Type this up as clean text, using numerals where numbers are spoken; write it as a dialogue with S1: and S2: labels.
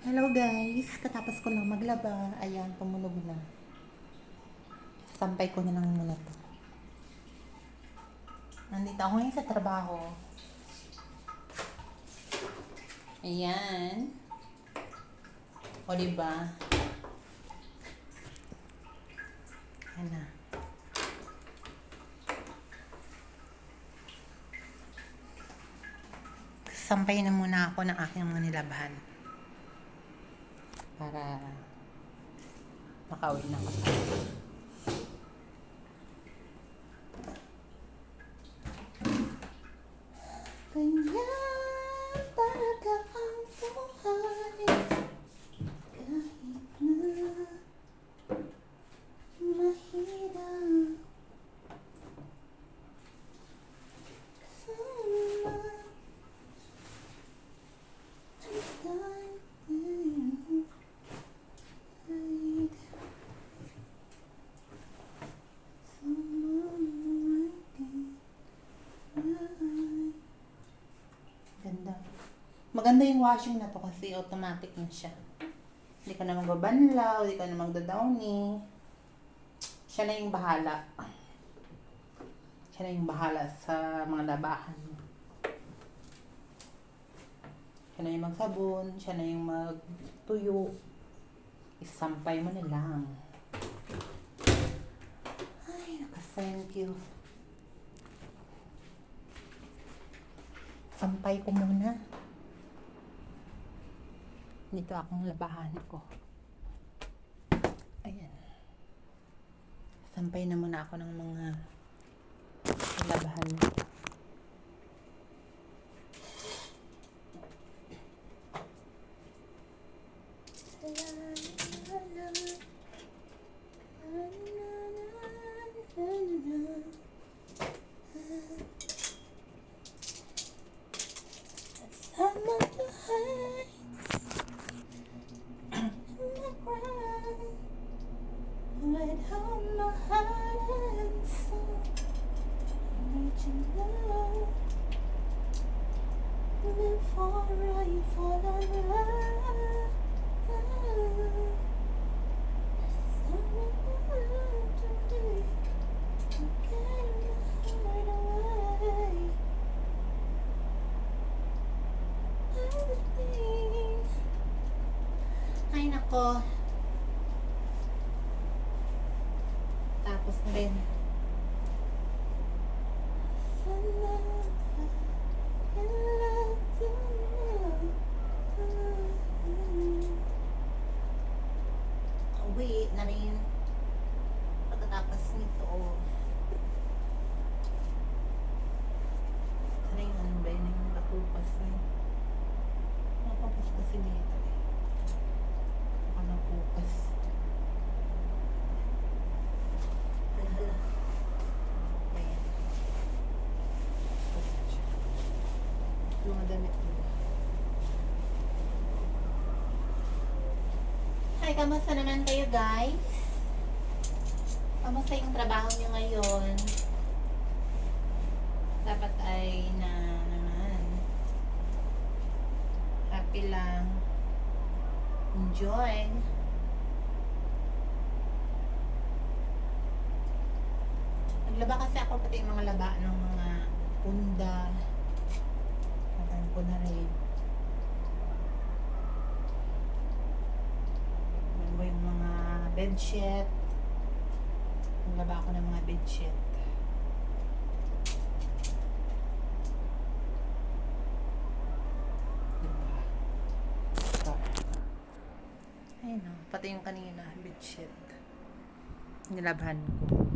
S1: Hello guys, katapos ko lang maglaba. Ayan, tumunog na. Sampay ko na lang muna to. Nandito ako ngayon sa trabaho. Ayan. O diba? Ayan na. Sampay na muna ako ng aking mga nilabahan. Para makauwi na ako sa kanya talaga ang buhay kahit na mahirap sana ganda. Maganda yung washing na to kasi automatic na siya. Hindi ka na magbabanlaw, hindi ka na magdadowny. Siya na yung bahala. Siya na yung bahala sa mga labahan mo. Siya na yung magsabon, siya na yung magtuyo. Isampay mo na lang. Ay, thank you. Sampay ko muna. Dito akong labahan ko. Ayan. Sampay na muna ako ng mga labahan ko. I'm on the heights, in the ground, with all my heart and soul. I need your love before I fall in love. Someone to me, to carry my heart away. Ay nako. Tapos na rin. Uwi na rin. Pagkatapos nito. Ano yung ano ba yun? Yung natupas na yun. Napapas kasi dito eh. Baka napupas. Hala. Ayan. Mga damit ko. Hi, kamusta naman kayo guys? Kamusta yung trabaho nyo ngayon? Dapat ay na naman. Happy lang. Enjoy. Naglaba kasi ako pati yung mga laba ng mga punda. Natan ko na rin. Ano yung mga bedsheet. Naglaba ako ng mga bedsheet. Ayun o, pati yung kanina, bedsheet. Nilabhan ko.